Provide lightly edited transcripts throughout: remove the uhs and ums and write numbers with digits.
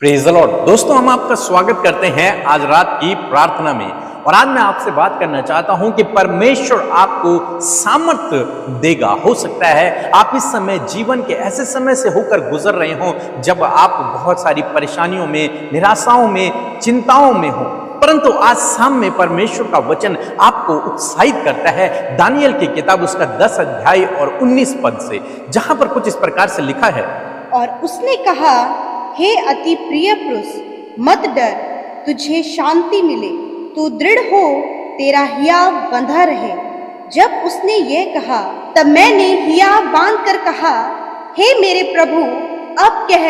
Praise the Lord. दोस्तों, हम आपका स्वागत करते हैं आज रात की प्रार्थना में। और आज मैं आपसे बात करना चाहता हूं कि परमेश्वर आपको सामर्थ्य देगा। हो सकता है आप इस समय जीवन के ऐसे समय से होकर गुजर रहे हो जब आप बहुत सारी परेशानियों में, निराशाओं में, चिंताओं में हो, परंतु आज शाम में परमेश्वर का वचन आपको उत्साहित करता है। दानियल की किताब उसका 10 अध्याय और 19 पद से, जहां पर कुछ इस प्रकार से लिखा है। और उसने कहा, हे अति प्रिय पुरुष, मत डर, तुझे शांति मिले, तू दृढ़ हो, तेरा हियाव बंधा रहे। जब उसने ये कहा तब मैंने हियाव बांध कर कहा, हे मेरे प्रभु, अब कह,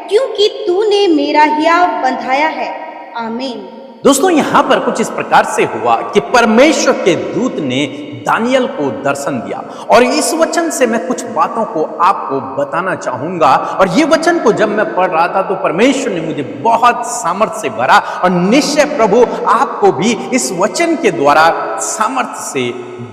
क्योंकि तूने मेरा हियाव बंधाया है। आमीन। दोस्तों, यहां पर कुछ इस प्रकार से हुआ कि परमेश्वर के दूत ने दानियल को दर्शन दिया। और इस वचन से मैं कुछ बातों को आपको बताना चाहूंगा। और ये वचन को जब मैं पढ़ रहा था तो परमेश्वर ने मुझे बहुत सामर्थ्य से भरा। और निश्चय प्रभु आपको भी इस वचन के द्वारा सामर्थ्य से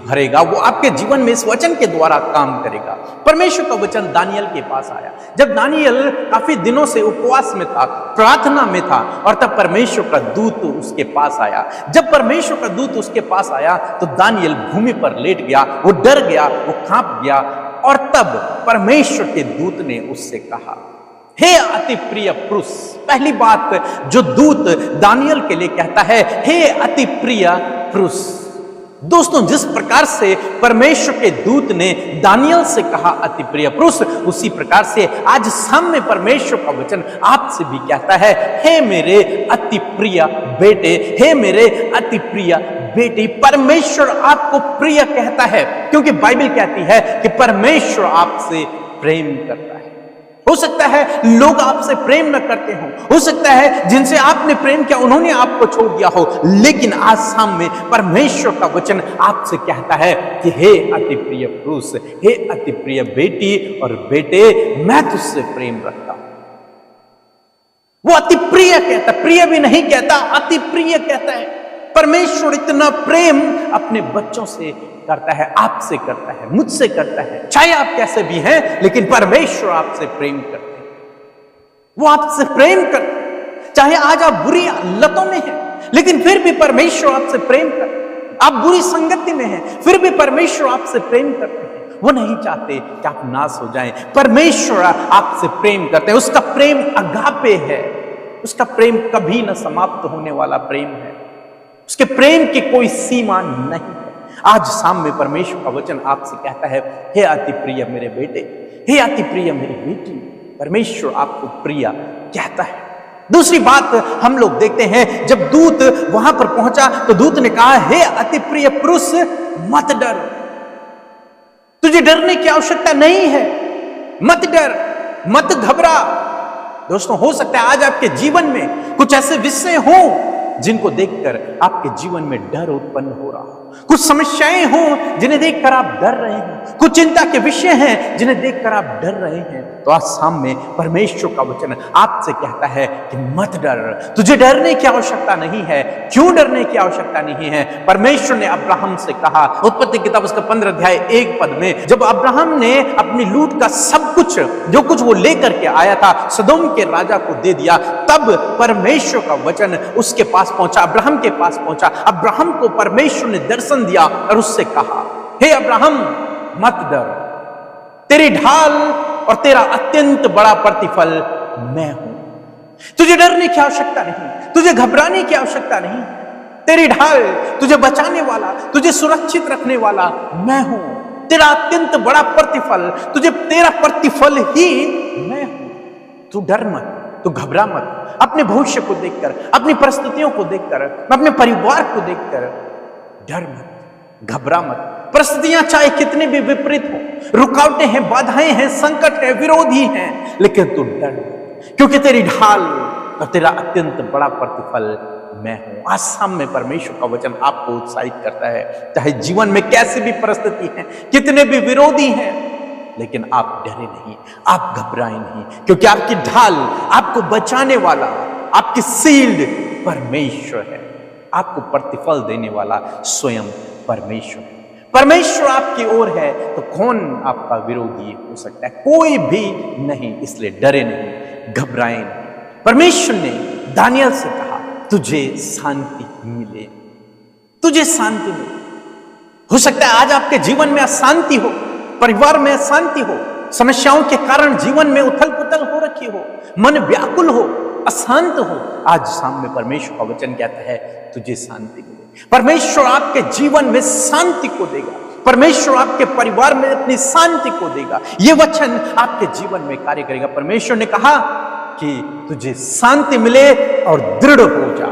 भरेगा। वो आपके जीवन में इस वचन के द्वारा काम करेगा। परमेश्वर का वचन दानियल के पास आया जब दानियल काफी दिनों से उपवास में था, प्रार्थना में था, और तब परमेश्वर का दूत उसके पास आया। जब परमेश्वर का दूत उसके पास आया तो दानियल भूमि पर लेट गया, वो डर गया, वो कांप गया। और तब परमेश्वर के दूत ने उससे कहा, हे अति प्रिय पुरुष। पहली बात जो दूत दानियल के लिए कहता है, हे अति प्रिय पुरुष। दोस्तों, जिस प्रकार से परमेश्वर के दूत ने दानियल से कहा अति प्रिय पुरुष, उसी प्रकार से आज सामने परमेश्वर का वचन आपसे भी कहता है, हे मेरे अति प्रिय बेटे, हे मेरे अति प्रिय बेटी। परमेश्वर आपको प्रिय कहता है क्योंकि बाइबल कहती है कि परमेश्वर आपसे प्रेम करता है। हो सकता है लोग आपसे प्रेम न करते हो सकता है जिनसे आपने प्रेम किया उन्होंने आपको छोड़ दिया हो, लेकिन आज शाम में परमेश्वर का वचन आपसे कहता है कि हे अति प्रिय पुरुष, हे अति प्रिय बेटी और बेटे, मैं तुझसे प्रेम रखता हूं। वो अति प्रिय कहता, प्रिय भी नहीं कहता, अति प्रिय कहता है। परमेश्वर इतना प्रेम अपने बच्चों से करता है, आपसे करता है, मुझसे करता है। चाहे आप कैसे भी हैं, लेकिन परमेश्वर आपसे प्रेम करते हैं। वो आपसे प्रेम करते हैं। चाहे आज आप बुरी लतों में हैं, लेकिन फिर भी परमेश्वर आपसे प्रेम करते हैं। आप बुरी संगति में हैं, फिर भी परमेश्वर आपसे प्रेम करते हैं। वो नहीं चाहते कि आप नाश हो जाएं। परमेश्वर आपसे प्रेम करते हैं। उसका प्रेम अगापे है। उसका प्रेम कभी न समाप्त होने वाला प्रेम है। उसके प्रेम की कोई सीमा नहीं है। आज शाम में परमेश्वर का वचन आपसे कहता है, हे अति प्रिय मेरे बेटे, हे अति प्रिय मेरी बेटी। परमेश्वर आपको प्रिय कहता है। दूसरी बात हम लोग देखते हैं, जब दूत वहां पर पहुंचा तो दूत ने कहा, हे अति प्रिय पुरुष, मत डर, तुझे डरने की आवश्यकता नहीं है। मत डर, मत घबरा। दोस्तों, हो सकता है आज आपके जीवन में कुछ ऐसे विषय हो जिनको देखकर आपके जीवन में डर उत्पन्न हो रहा हो। कुछ समस्याएं हो जिन्हें देखकर आप डर रहे हैं। कुछ चिंता के विषय हैं जिन्हें देखकर आप डर रहे हैं। तो आज शाम में परमेश्वर का वचन आपसे कहता है कि मत डर, तुझे डरने की आवश्यकता नहीं है। क्यों डरने की आवश्यकता नहीं है? परमेश्वर ने अब्राहम से कहा, उत्पत्ति किताब उसका 15 अध्याय 1 पद में, जब अब्राहम ने अपनी लूट का सब कुछ जो कुछ वो लेकर के आया था सदोम के राजा को दे दिया, तब परमेश्वर का वचन उसके पास पहुंचा, अब्राहम के पास पहुंचा। अब्राहम को परमेश्वर ने दर्शन दिया और उससे कहा, हे अब्राहम, मत डर, तेरी ढाल और तेरा अत्यंत बड़ा प्रतिफल मैं हूं। तुझे डरने की आवश्यकता नहीं, तुझे घबराने की आवश्यकता नहीं। तेरी ढाल, तुझे बचाने वाला, तुझे सुरक्षित रखने वाला मैं हूं। तेरा अत्यंत बड़ा प्रतिफल, तुझे तेरा प्रतिफल ही मैं हूं। तू डर मत, तू घबरा मत। अपने भविष्य को देखकर, अपनी परिस्थितियों को देखकर, अपने परिवार को देखकर डर मत, घबरा मत। परिस्थितियां चाहे कितनी भी विपरीत हो, रुकावटें हैं, बाधाएं हैं, संकट है, विरोधी हैं, लेकिन तू डर मत, क्योंकि तेरी ढाल और तेरा अत्यंत बड़ा प्रतिफल मैं हूं। आज सामने परमेश्वर का वचन आपको उत्साहित करता है। चाहे जीवन में कैसी भी परिस्थिति है, कितने भी विरोधी हैं, लेकिन आप डरे नहीं, आप घबराए नहीं, क्योंकि आपकी ढाल, आपको बचाने वाला, आपकी शील्ड परमेश्वर है। आपको प्रतिफल देने वाला स्वयं परमेश्वर है। परमेश्वर आपकी ओर है तो कौन आपका विरोधी हो सकता है? कोई भी नहीं। इसलिए डरे नहीं, घबराए नहीं। परमेश्वर ने दानियल से कहा, तुझे शांति मिले, तुझे शांति मिले। हो सकता है आज आपके जीवन में अशांति हो, परिवार में अशांति हो, समस्याओं के कारण जीवन में उथल पुथल हो रखी हो, मन व्याकुल हो, अशांत हो। आज सामने परमेश्वर का वचन कहता है तुझे शांति मिले। परमेश्वर आपके जीवन में शांति को देगा, परमेश्वर आपके परिवार में अपनी शांति को देगा। यह वचन आपके जीवन में कार्य करेगा। परमेश्वर ने कहा कि तुझे शांति मिले और दृढ़ हो जा,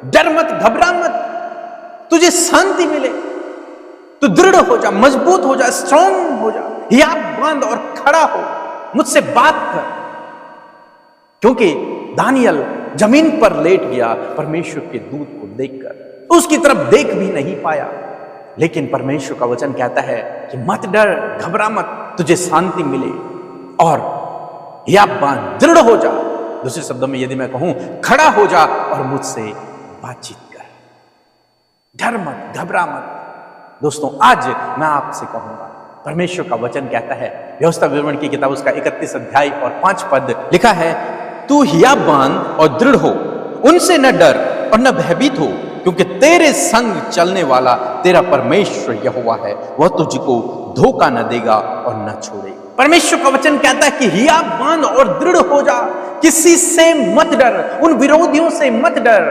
डर मत, घबरा मत, तुझे शांति मिले, तू दृढ़ हो जा, मजबूत हो जा, स्ट्रांग हो जा, हियाव बांध और खड़ा हो, मुझसे बात कर। क्योंकि दानियल जमीन पर लेट गया परमेश्वर के दूत को देखकर, उसकी तरफ देख भी नहीं पाया। लेकिन परमेश्वर का वचन कहता है कि मत डर, घबरा मत, तुझे शांति मिले और हियाव बांध, दृढ़ हो जा। दूसरे शब्दों में यदि मैं कहूं, खड़ा हो जा और मुझसे बातचीत कर, डर मत, घबरा मत। दोस्तों, आज मैं आपसे कहूंगा, परमेश्वर का वचन कहता है, व्यवस्था विवरण की किताब उसका 31 अध्याय और 5 पद लिखा है, तू हियाव बांध और दृढ़ हो, उनसे न डर और न भयभीत हो, क्योंकि तेरे संग चलने वाला तेरा परमेश्वर यहोवा है, वह तुझको धोखा न देगा और न छोड़ेगा। परमेश्वर का वचन कहता है कि हियाव बांध और दृढ़ हो जा, किसी से मत डर, उन विरोधियों से मत डर,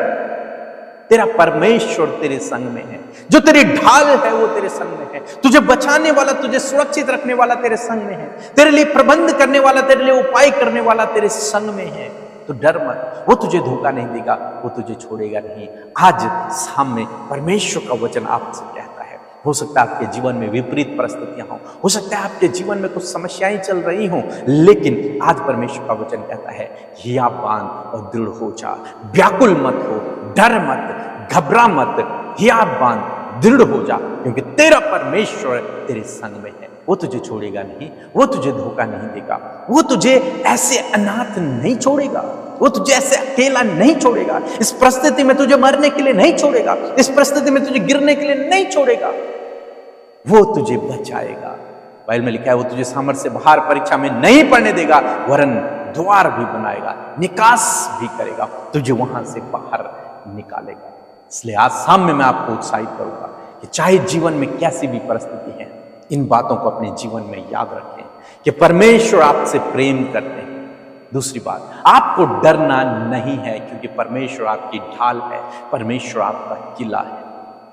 तेरा परमेश्वर तेरे संग में है, जो तेरी ढाल है वो तेरे संग में है, तुझे बचाने वाला, तुझे सुरक्षित रखने वाला तेरे संग में है, तेरे लिए प्रबंध करने वाला, तेरे लिए उपाय करने वाला तेरे संग में है। तो डर मत, वो तुझे धोखा नहीं देगा, वो तुझे छोड़ेगा नहीं। आज सामने परमेश्वर का वचन आपसे कहता है, हो सकता है आपके जीवन में विपरीत परिस्थितियां हो सकता है आपके जीवन में कुछ समस्याएं चल रही हों, लेकिन आज परमेश्वर का वचन कहता है, हियाव बांध और दृढ़ हो जा, व्याकुल मत हो, डर मत, घबरा मत, हियाव बांध, दृढ़ हो जा, क्योंकि तेरा परमेश्वर तेरे संग में है, वो तुझे छोड़ेगा नहीं, वो तुझे धोखा नहीं देगा, वो तुझे ऐसे अनाथ नहीं छोड़ेगा, वो तुझे ऐसे अकेला नहीं छोड़ेगा, इस परिस्थिति में तुझे मरने के लिए नहीं छोड़ेगा, इस परिस्थिति में तुझे गिरने के लिए नहीं छोड़ेगा, वो तुझे बचाएगा। बाइबल में लिखा है, वो तुझे सामर्थ्य से बाहर परीक्षा में नहीं पड़ने देगा, वरन द्वार भी बनाएगा, निकास भी करेगा, तुझे वहां से बाहर निकालेगा। इसलिए आज शाम में मैं आपको उत्साहित करूंगा कि चाहे जीवन में कैसी भी परिस्थिति है, इन बातों को अपने जीवन में याद रखें कि परमेश्वर आपसे प्रेम करते हैं। दूसरी बात, आपको डरना नहीं है, क्योंकि परमेश्वर आपकी ढाल है, परमेश्वर आपका किला है,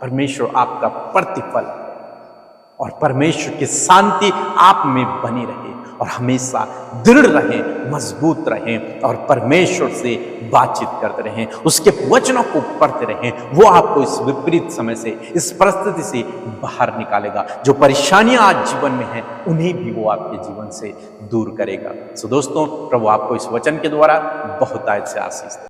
परमेश्वर आपका प्रतिफल है, और परमेश्वर की शांति आप में बनी रहे और हमेशा दृढ़ रहें, मजबूत रहें और परमेश्वर से बातचीत करते रहें, उसके वचनों को पढ़ते रहें। वो आपको इस विपरीत समय से, इस परिस्थिति से बाहर निकालेगा। जो परेशानियां आज जीवन में हैं, उन्हें भी वो आपके जीवन से दूर करेगा। सो दोस्तों, प्रभु आपको इस वचन के द्वारा बहुत से आशीष दे।